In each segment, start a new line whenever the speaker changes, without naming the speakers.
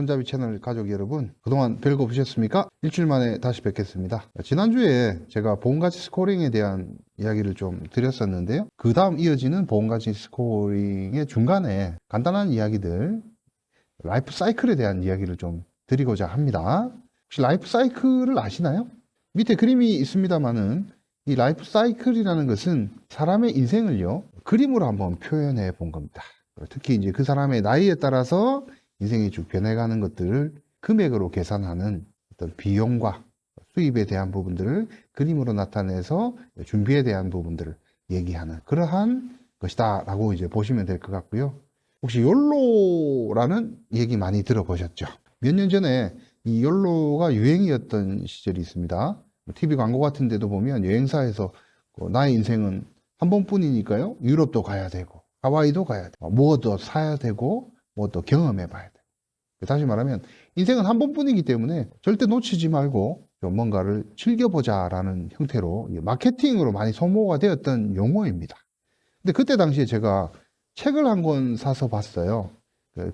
손잡이 채널 가족 여러분, 그동안 별거 없으셨습니까? 일주일 만에 다시 뵙겠습니다. 지난주에 제가 보험가치 스코어링에 대한 이야기를 좀 드렸었는데요. 그 다음 이어지는 보험가치 스코어링의 중간에 간단한 이야기들, 라이프 사이클에 대한 이야기를 좀 드리고자 합니다. 혹시 라이프 사이클을 아시나요? 밑에 그림이 있습니다만은 이 라이프 사이클이라는 것은 사람의 인생을요, 그림으로 한번 표현해 본 겁니다. 특히 이제 그 사람의 나이에 따라서 인생이 쭉 변해가는 것들을 금액으로 계산하는 어떤 비용과 수입에 대한 부분들을 그림으로 나타내서 준비에 대한 부분들을 얘기하는 그러한 것이다 라고 이제 보시면 될 것 같고요. 혹시 욜로라는 얘기 많이 들어보셨죠? 몇 년 전에 이 욜로가 유행이었던 시절이 있습니다. TV 광고 같은 데도 보면 여행사에서 나의 인생은 한 번뿐이니까요. 유럽도 가야 되고 하와이도 가야 되고 뭐 더 사야 되고 뭐 더 경험해 봐야 돼요. 다시 말하면 인생은 한 번뿐이기 때문에 절대 놓치지 말고 좀 뭔가를 즐겨보자 라는 형태로 마케팅으로 많이 소모가 되었던 용어입니다. 근데 그때 당시에 제가 책을 한 권 사서 봤어요.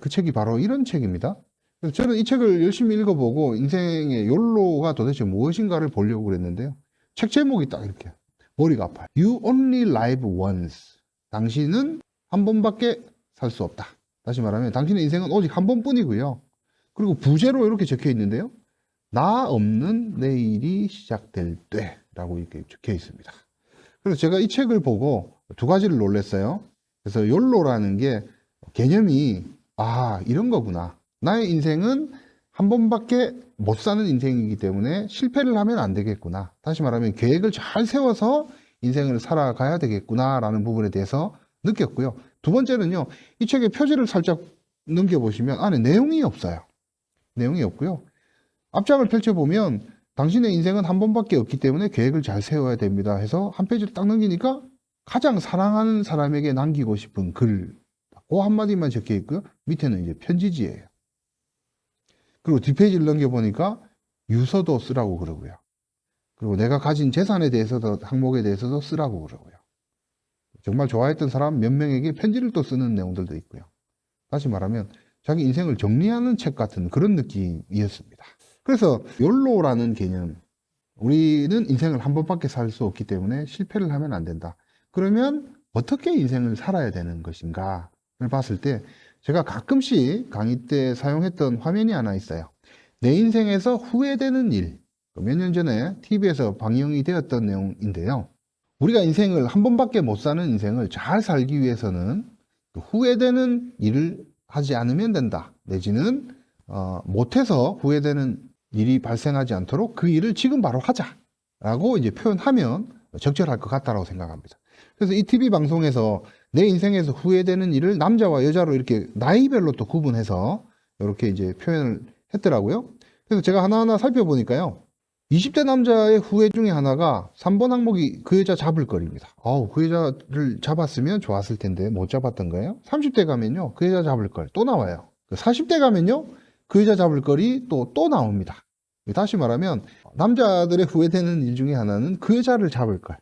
그 책이 바로 이런 책입니다. 그래서 저는 이 책을 열심히 읽어보고 인생의 욜로가 도대체 무엇인가를 보려고 그랬는데요. 책 제목이 딱 이렇게 머리가 아파요. You only live once. 당신은 한 번밖에 살 수 없다. 다시 말하면 당신의 인생은 오직 한 번뿐이고요. 그리고 부제로 이렇게 적혀 있는데요. 나 없는 내일이 시작될 때라고 이렇게 적혀 있습니다. 그래서 제가 이 책을 보고 두 가지를 놀랐어요. 그래서 욜로라는 게 개념이 이런 거구나. 나의 인생은 한 번밖에 못 사는 인생이기 때문에 실패를 하면 안 되겠구나. 다시 말하면 계획을 잘 세워서 인생을 살아가야 되겠구나라는 부분에 대해서 느꼈고요. 두 번째는요. 이 책의 표지를 살짝 넘겨보시면 안에 내용이 없어요. 내용이 없고요. 앞장을 펼쳐보면 당신의 인생은 한 번밖에 없기 때문에 계획을 잘 세워야 됩니다 해서 한 페이지를 딱 넘기니까 가장 사랑하는 사람에게 남기고 싶은 글, 그 한마디만 적혀 있고요. 밑에는 이제 편지지예요. 그리고 뒷페이지를 넘겨보니까 유서도 쓰라고 그러고요. 그리고 내가 가진 재산에 대해서도 항목에 대해서도 쓰라고 그러고요. 정말 좋아했던 사람 몇 명에게 편지를 또 쓰는 내용들도 있고요. 다시 말하면 자기 인생을 정리하는 책 같은 그런 느낌이었습니다. 그래서 욜로라는 개념, 우리는 인생을 한 번밖에 살 수 없기 때문에 실패를 하면 안 된다. 그러면 어떻게 인생을 살아야 되는 것인가를 봤을 때 제가 가끔씩 강의 때 사용했던 화면이 하나 있어요. 내 인생에서 후회되는 일. 몇 년 전에 TV에서 방영이 되었던 내용인데요. 우리가 인생을 한 번밖에 못 사는 인생을 잘 살기 위해서는 후회되는 일을 하지 않으면 된다. 내지는 못해서 후회되는 일이 발생하지 않도록 그 일을 지금 바로 하자라고 이제 표현하면 적절할 것 같다고 생각합니다. 그래서 이 TV 방송에서 내 인생에서 후회되는 일을 남자와 여자로 이렇게 나이별로 또 구분해서 이렇게 이제 표현을 했더라고요. 그래서 제가 하나하나 살펴보니까요. 20대 남자의 후회 중에 하나가 3번 항목이 그 여자 잡을 거리입니다. 그 여자를 잡았으면 좋았을 텐데 못 잡았던 거예요. 30대 가면요. 그 여자 잡을 걸 또 나와요. 40대 가면요. 그 여자 잡을 거리 또 나옵니다. 다시 말하면 남자들의 후회되는 일 중에 하나는 그 여자를 잡을 걸.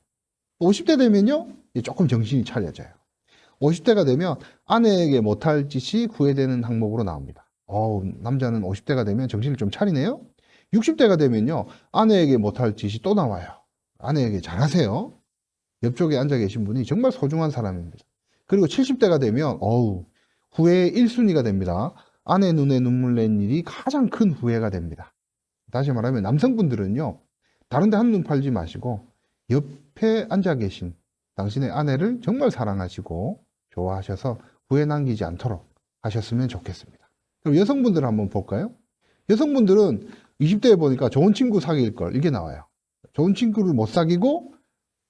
50대 되면요. 조금 정신이 차려져요. 50대가 되면 아내에게 못할 짓이 후회되는 항목으로 나옵니다. 남자는 50대가 되면 정신을 좀 차리네요. 60대가 되면요. 아내에게 못할 짓이 또 나와요. 아내에게 잘하세요. 옆쪽에 앉아 계신 분이 정말 소중한 사람입니다. 그리고 70대가 되면 후회의 1순위가 됩니다. 아내 눈에 눈물 낸 일이 가장 큰 후회가 됩니다. 다시 말하면 남성분들은요. 다른 데 한눈 팔지 마시고 옆에 앉아 계신 당신의 아내를 정말 사랑하시고 좋아하셔서 후회 남기지 않도록 하셨으면 좋겠습니다. 그럼 여성분들 한번 볼까요? 여성분들은 20대에 보니까 좋은 친구 사귈 걸 이게 나와요. 좋은 친구를 못 사귀고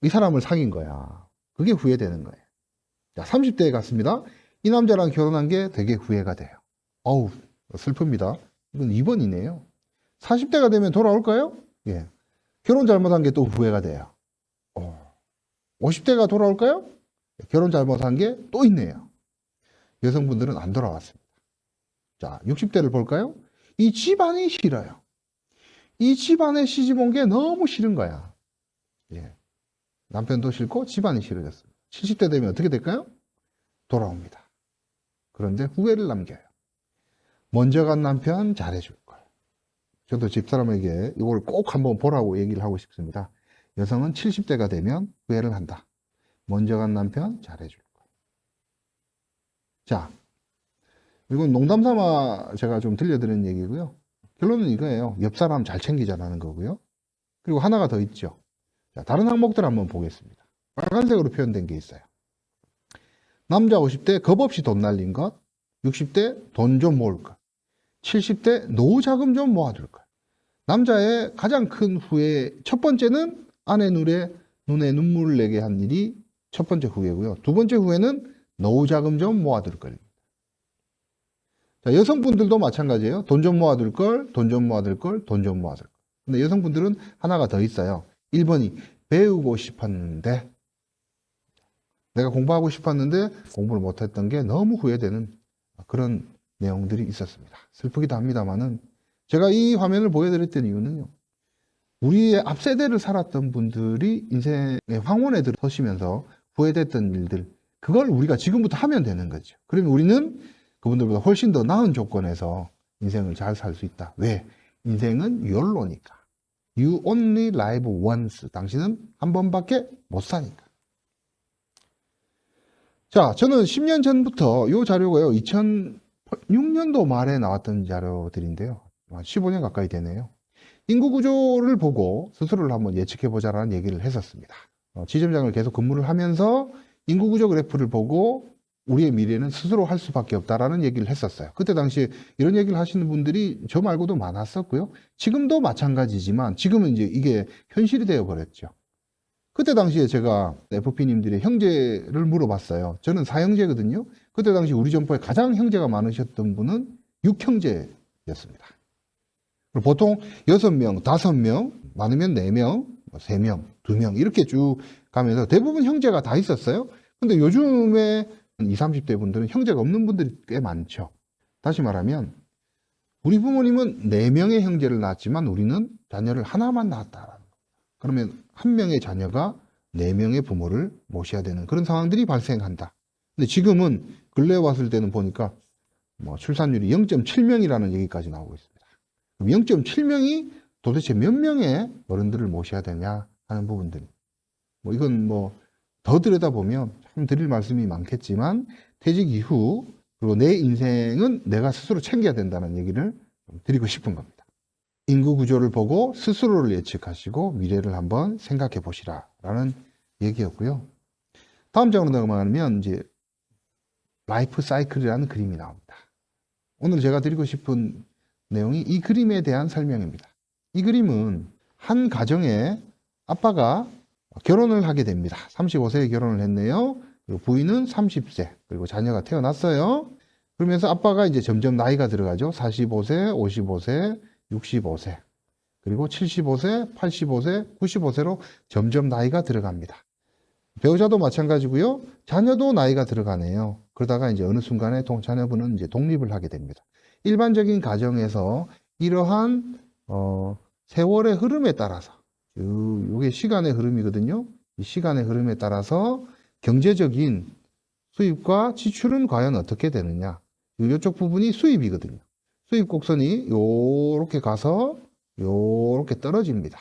이 사람을 사귄 거야. 그게 후회되는 거예요. 자, 30대에 갔습니다. 이 남자랑 결혼한 게 되게 후회가 돼요. 슬픕니다. 이건 2번이네요. 40대가 되면 돌아올까요? 예. 결혼 잘못한 게 또 후회가 돼요. 50대가 돌아올까요? 결혼 잘못한 게 또 있네요. 여성분들은 안 돌아왔습니다. 자, 60대를 볼까요? 이 집안이 싫어요. 이 집안에 시집 온 게 너무 싫은 거야. 예. 남편도 싫고 집안이 싫어졌습니다. 70대 되면 어떻게 될까요? 돌아옵니다. 그런데 후회를 남겨요. 먼저 간 남편 잘해줄 걸. 저도 집사람에게 이걸 꼭 한번 보라고 얘기를 하고 싶습니다. 여성은 70대가 되면 후회를 한다. 먼저 간 남편 잘해줄 걸. 자, 이건 농담 삼아 제가 좀 들려드리는 얘기고요. 결론은 이거예요. 옆 사람 잘 챙기자라는 거고요. 그리고 하나가 더 있죠. 자, 다른 항목들 한번 보겠습니다. 빨간색으로 표현된 게 있어요. 남자 50대 겁 없이 돈 날린 것, 60대 돈 좀 모을 것, 70대 노후 자금 좀 모아둘 것. 남자의 가장 큰 후회, 첫 번째는 아내 눈에 눈물을 내게 한 일이 첫 번째 후회고요. 두 번째 후회는 노후 자금 좀 모아둘 걸. 자, 여성분들도 마찬가지예요. 돈 좀 모아둘 걸, 돈 좀 모아둘 걸, 돈 좀 모아둘 걸. 근데 여성분들은 하나가 더 있어요. 1번이 배우고 싶었는데, 내가 공부하고 싶었는데 공부를 못했던 게 너무 후회되는 그런 내용들이 있었습니다. 슬프기도 합니다만은 제가 이 화면을 보여드렸던 이유는요. 우리의 앞세대를 살았던 분들이 인생의 황혼에 들어서시면서 후회됐던 일들, 그걸 우리가 지금부터 하면 되는 거죠. 그러면 우리는 그분들보다 훨씬 더 나은 조건에서 인생을 잘 살 수 있다. 왜? 인생은 YOLO니까. You only live once. 당신은 한 번밖에 못 사니까. 자, 저는 10년 전부터 이 자료가요, 2006년도 말에 나왔던 자료들인데요. 15년 가까이 되네요. 인구 구조를 보고 스스로를 한번 예측해 보자라는 얘기를 했었습니다. 지점장을 계속 근무를 하면서 인구 구조 그래프를 보고 우리의 미래는 스스로 할 수밖에 없다라는 얘기를 했었어요. 그때 당시에 이런 얘기를 하시는 분들이 저 말고도 많았었고요. 지금도 마찬가지지만 지금은 이제 이게 현실이 되어 버렸죠. 그때 당시에 제가 FP님들의 형제를 물어봤어요. 저는 4형제거든요. 그때 당시 우리 점포에 가장 형제가 많으셨던 분은 6형제였습니다. 보통 6명, 5명, 많으면 4명, 3명, 2명 이렇게 쭉 가면서 대부분 형제가 다 있었어요. 근데 요즘에 20, 30대 분들은 형제가 없는 분들이 꽤 많죠. 다시 말하면 우리 부모님은 4명의 형제를 낳았지만 우리는 자녀를 하나만 낳았다. 그러면 한 명의 자녀가 4명의 부모를 모셔야 되는 그런 상황들이 발생한다. 근데 지금은 근래에 왔을 때는 보니까 출산율이 0.7명이라는 얘기까지 나오고 있습니다. 그럼 0.7명이 도대체 몇 명의 어른들을 모셔야 되냐 하는 부분들. 이건 더 들여다보면 참 드릴 말씀이 많겠지만 퇴직 이후 그리고 내 인생은 내가 스스로 챙겨야 된다는 얘기를 드리고 싶은 겁니다. 인구 구조를 보고 스스로를 예측하시고 미래를 한번 생각해 보시라라는 얘기였고요. 다음 장으로 넘어가면 이제 라이프 사이클이라는 그림이 나옵니다. 오늘 제가 드리고 싶은 내용이 이 그림에 대한 설명입니다. 이 그림은 한 가정에 아빠가 결혼을 하게 됩니다. 35세에 결혼을 했네요. 그리고 부인은 30세, 그리고 자녀가 태어났어요. 그러면서 아빠가 이제 점점 나이가 들어가죠. 45세, 55세, 65세, 그리고 75세, 85세, 95세로 점점 나이가 들어갑니다. 배우자도 마찬가지고요. 자녀도 나이가 들어가네요. 그러다가 이제 어느 순간에 자녀분은 이제 독립을 하게 됩니다. 일반적인 가정에서 이러한 세월의 흐름에 따라서 이게 시간의 흐름이거든요. 이 시간의 흐름에 따라서 경제적인 수입과 지출은 과연 어떻게 되느냐. 이쪽 부분이 수입이거든요. 수입 곡선이 요렇게 가서 요렇게 떨어집니다.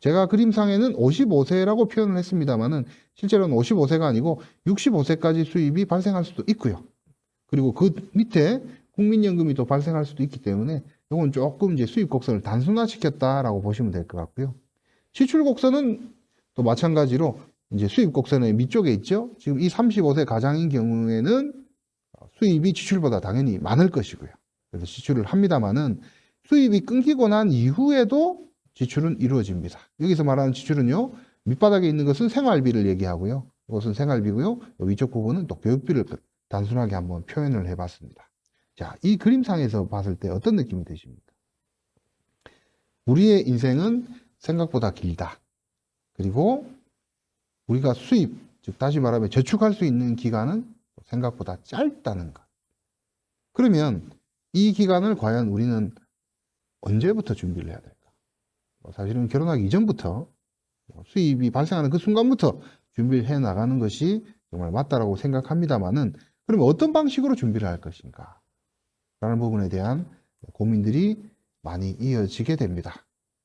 제가 그림상에는 55세라고 표현을 했습니다만은 실제로는 55세가 아니고 65세까지 수입이 발생할 수도 있고요. 그리고 그 밑에 국민연금이 또 발생할 수도 있기 때문에 이건 조금 이제 수입 곡선을 단순화시켰다라고 보시면 될 것 같고요. 지출 곡선은 또 마찬가지로 이제 수입 곡선의 밑쪽에 있죠. 지금 이 35세 가장인 경우에는 수입이 지출보다 당연히 많을 것이고요. 그래서 지출을 합니다만은 수입이 끊기고 난 이후에도 지출은 이루어집니다. 여기서 말하는 지출은요, 밑바닥에 있는 것은 생활비를 얘기하고요. 이것은 생활비고요. 위쪽 부분은 또 교육비를 단순하게 한번 표현을 해봤습니다. 자, 이 그림상에서 봤을 때 어떤 느낌이 드십니까? 우리의 인생은 생각보다 길다. 그리고 우리가 수입, 즉 다시 말하면 저축할 수 있는 기간은 생각보다 짧다는 것. 그러면 이 기간을 과연 우리는 언제부터 준비를 해야 될까? 사실은 결혼하기 이전부터 수입이 발생하는 그 순간부터 준비를 해 나가는 것이 정말 맞다라고 생각합니다만은 그러면 어떤 방식으로 준비를 할 것인가? 라는 부분에 대한 고민들이 많이 이어지게 됩니다.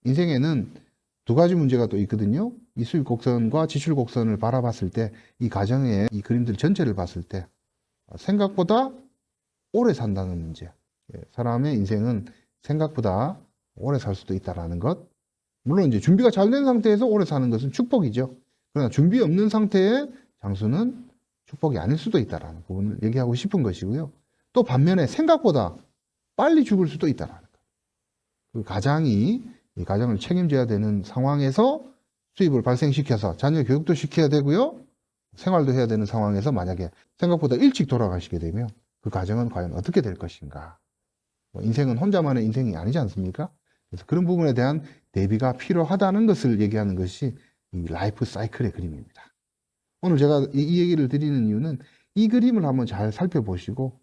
인생에는 두 가지 문제가 또 있거든요. 이 수입 곡선과 지출 곡선을 바라봤을 때, 이 가정의 이 그림들 전체를 봤을 때 생각보다 오래 산다는 문제. 사람의 인생은 생각보다 오래 살 수도 있다는 것. 물론 이제 준비가 잘 된 상태에서 오래 사는 것은 축복이죠. 그러나 준비 없는 상태의 장수는 축복이 아닐 수도 있다는 부분을 얘기하고 싶은 것이고요. 또 반면에 생각보다 빨리 죽을 수도 있다는 것. 그 가장이 이 가정을 책임져야 되는 상황에서 수입을 발생시켜서 자녀 교육도 시켜야 되고요. 생활도 해야 되는 상황에서 만약에 생각보다 일찍 돌아가시게 되면 그 가정은 과연 어떻게 될 것인가. 인생은 혼자만의 인생이 아니지 않습니까? 그래서 그런 부분에 대한 대비가 필요하다는 것을 얘기하는 것이 이 라이프 사이클의 그림입니다. 오늘 제가 이 얘기를 드리는 이유는 이 그림을 한번 잘 살펴보시고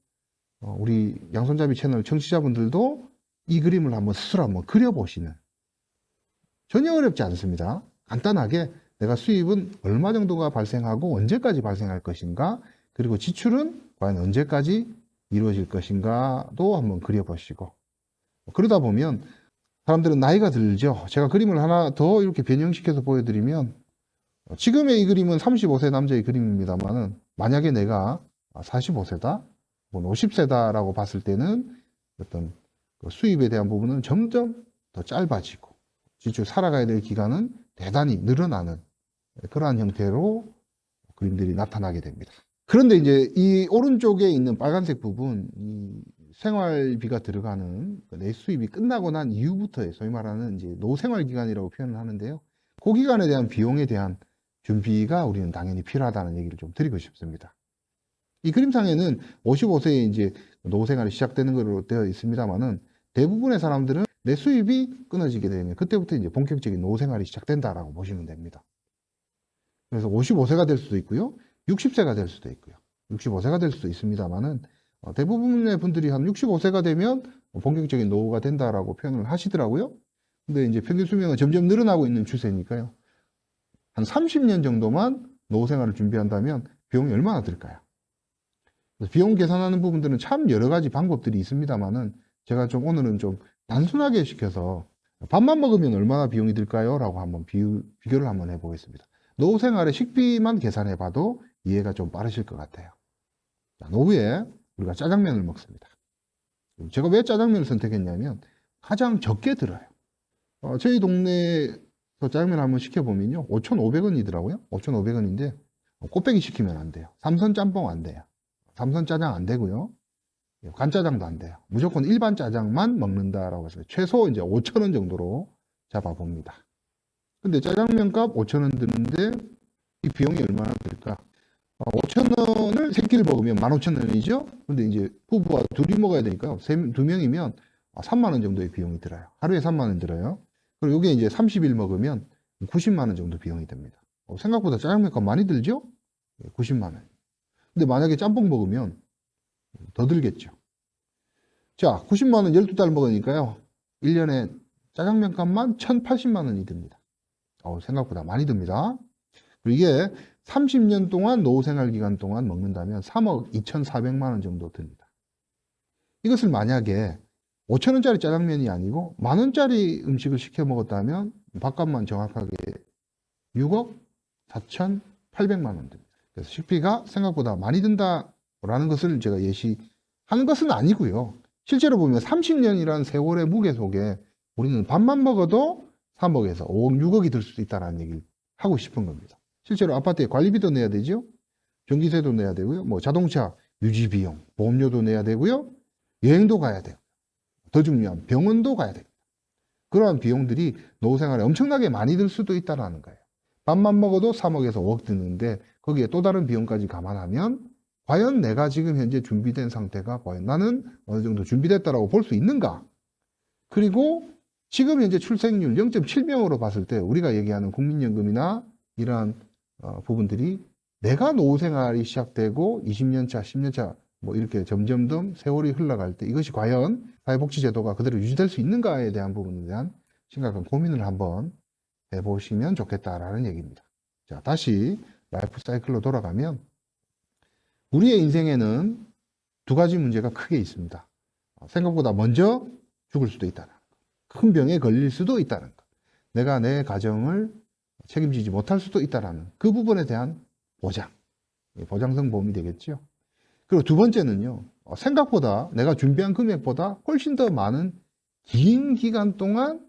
우리 양손잡이 채널 청취자분들도 이 그림을 한번 스스로 한번 그려보시는, 전혀 어렵지 않습니다. 간단하게 내가 수입은 얼마 정도가 발생하고 언제까지 발생할 것인가, 그리고 지출은 과연 언제까지 이루어질 것인가도 한번 그려보시고, 그러다 보면 사람들은 나이가 들죠. 제가 그림을 하나 더 이렇게 변형시켜서 보여드리면, 지금의 이 그림은 35세 남자의 그림입니다만은 만약에 내가 45세다, 50세다라고 봤을 때는 어떤 수입에 대한 부분은 점점 더 짧아지고 지출 살아가야 될 기간은 대단히 늘어나는 그러한 형태로 그림들이 나타나게 됩니다. 그런데 이제 이 오른쪽에 있는 빨간색 부분, 이 생활비가 들어가는 내 수입이 끝나고 난 이후부터의 소위 말하는 이제 노생활 기간이라고 표현을 하는데요. 그 기간에 대한 비용에 대한 준비가 우리는 당연히 필요하다는 얘기를 좀 드리고 싶습니다. 이 그림상에는 55세에 이제 노후생활이 시작되는 것으로 되어 있습니다만은 대부분의 사람들은 내 수입이 끊어지게 되면 그때부터 이제 본격적인 노후생활이 시작된다라고 보시면 됩니다. 그래서 55세가 될 수도 있고요. 60세가 될 수도 있고요. 65세가 될 수도 있습니다만은 대부분의 분들이 한 65세가 되면 본격적인 노후가 된다라고 표현을 하시더라고요. 근데 이제 평균 수명은 점점 늘어나고 있는 추세니까요. 한 30년 정도만 노후 생활을 준비한다면 비용이 얼마나 들까요? 비용 계산하는 부분들은 참 여러 가지 방법들이 있습니다만은 제가 좀 오늘은 좀 단순하게 시켜서 밥만 먹으면 얼마나 비용이 들까요? 라고 한번 비교를 한번 해보겠습니다. 노후 생활의 식비만 계산해 봐도 이해가 좀 빠르실 것 같아요. 노후에 우리가 짜장면을 먹습니다. 제가 왜 짜장면을 선택했냐면 가장 적게 들어요. 저희 동네에서 짜장면 한번 시켜보면요. 5,500원이더라고요. 5,500원인데 꽃배기 시키면 안 돼요. 삼선 짬뽕 안 돼요. 삼선 짜장 안 되고요. 간짜장도 안 돼요. 무조건 일반 짜장만 먹는다라고 해서 최소 이제 5,000원 정도로 잡아봅니다. 근데 짜장면 값 5,000원 드는데 이 비용이 얼마나 들까? 5,000원을 세 끼를 먹으면 15,000원이죠? 근데 이제 부부와 둘이 먹어야 되니까요. 두 명이면 3만 원 정도의 비용이 들어요. 하루에 3만 원 들어요. 그리고 이게 이제 30일 먹으면 90만 원 정도 비용이 됩니다. 생각보다 짜장면 값 많이 들죠? 90만 원. 근데 만약에 짬뽕 먹으면 더 들겠죠. 자, 90만 원 12달 먹으니까요. 1년에 짜장면 값만 1,080만 원이 듭니다. 생각보다 많이 듭니다. 그리고 이게 30년 동안 노후 생활 기간 동안 먹는다면 3억 2,400만 원 정도 듭니다. 이것을 만약에 5,000원짜리 짜장면이 아니고 만원짜리 음식을 시켜 먹었다면 밥값만 정확하게 6억 4,800만 원 듭니다. 그래서 식비가 생각보다 많이 든다라는 것을 제가 예시하는 것은 아니고요. 실제로 보면 30년이라는 세월의 무게 속에 우리는 밥만 먹어도 3억에서 5억, 6억이 들 수도 있다는 얘기를 하고 싶은 겁니다. 실제로 아파트에 관리비도 내야 되죠. 전기세도 내야 되고요. 자동차 유지 비용, 보험료도 내야 되고요. 여행도 가야 돼요. 더 중요한 병원도 가야 됩니다. 그러한 비용들이 노후 생활에 엄청나게 많이 들 수도 있다는 거예요. 밥만 먹어도 3억에서 5억 드는데 거기에 또 다른 비용까지 감안하면 과연 내가 지금 현재 준비된 상태가 과연 나는 어느 정도 준비됐다라고 볼 수 있는가? 그리고 지금 현재 출생률 0.7명으로 봤을 때 우리가 얘기하는 국민연금이나 이러한 부분들이 내가 노후 생활이 시작되고 20년 차, 10년 차 이렇게 점점 세월이 흘러갈 때 이것이 과연 사회복지제도가 그대로 유지될 수 있는가에 대한 부분에 대한 심각한 고민을 한번 해보시면 좋겠다라는 얘기입니다. 자, 다시 라이프 사이클로 돌아가면 우리의 인생에는 두 가지 문제가 크게 있습니다. 생각보다 먼저 죽을 수도 있다는 거. 큰 병에 걸릴 수도 있다는 거. 내가 내 가정을 책임지지 못할 수도 있다는 그 부분에 대한 보장. 보장성 보험이 되겠죠. 그리고 두 번째는요. 생각보다 내가 준비한 금액보다 훨씬 더 많은 긴 기간 동안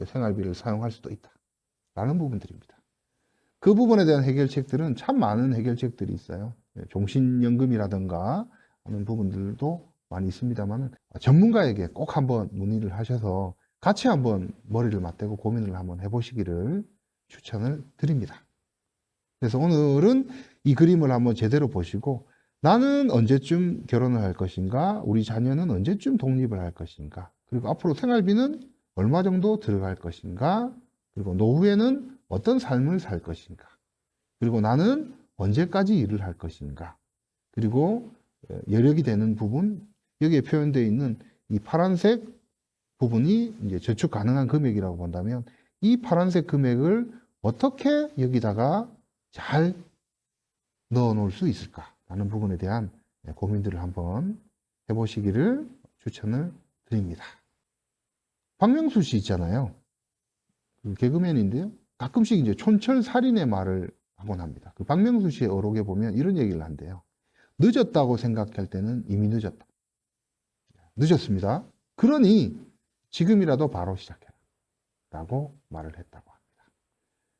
생활비를 사용할 수도 있다라는 부분들입니다. 그 부분에 대한 해결책들은 참 많은 해결책들이 있어요. 종신연금이라든가 하는 부분들도 많이 있습니다만 전문가에게 꼭 한번 문의를 하셔서 같이 한번 머리를 맞대고 고민을 한번 해보시기를 추천을 드립니다. 그래서 오늘은 이 그림을 한번 제대로 보시고 나는 언제쯤 결혼을 할 것인가? 우리 자녀는 언제쯤 독립을 할 것인가? 그리고 앞으로 생활비는 얼마 정도 들어갈 것인가? 그리고 노후에는 어떤 삶을 살 것인가? 그리고 나는 언제까지 일을 할 것인가? 그리고 여력이 되는 부분, 여기에 표현되어 있는 이 파란색 부분이 이제 저축 가능한 금액이라고 본다면 이 파란색 금액을 어떻게 여기다가 잘 넣어 놓을 수 있을까라는 부분에 대한 고민들을 한번 해보시기를 추천을 드립니다. 박명수 씨 있잖아요. 그 개그맨인데요. 가끔씩 이제 촌철살인의 말을 하곤 합니다. 그 박명수 씨의 어록에 보면 이런 얘기를 한대요. 늦었다고 생각할 때는 이미 늦었다. 늦었습니다. 그러니 지금이라도 바로 시작해라. 라고 말을 했다고 합니다.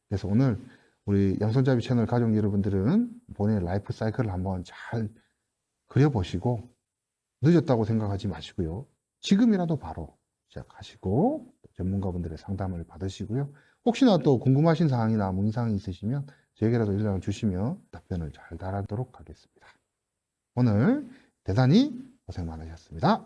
그래서 오늘 우리 양손잡이 채널 가족 여러분들은 본인의 라이프 사이클을 한번 잘 그려보시고 늦었다고 생각하지 마시고요. 지금이라도 바로 시작하시고 전문가분들의 상담을 받으시고요. 혹시나 또 궁금하신 사항이나 문의사항이 있으시면 저에게라도 연락을 주시면 답변을 잘 달아도록 하겠습니다. 오늘 대단히 고생 많으셨습니다.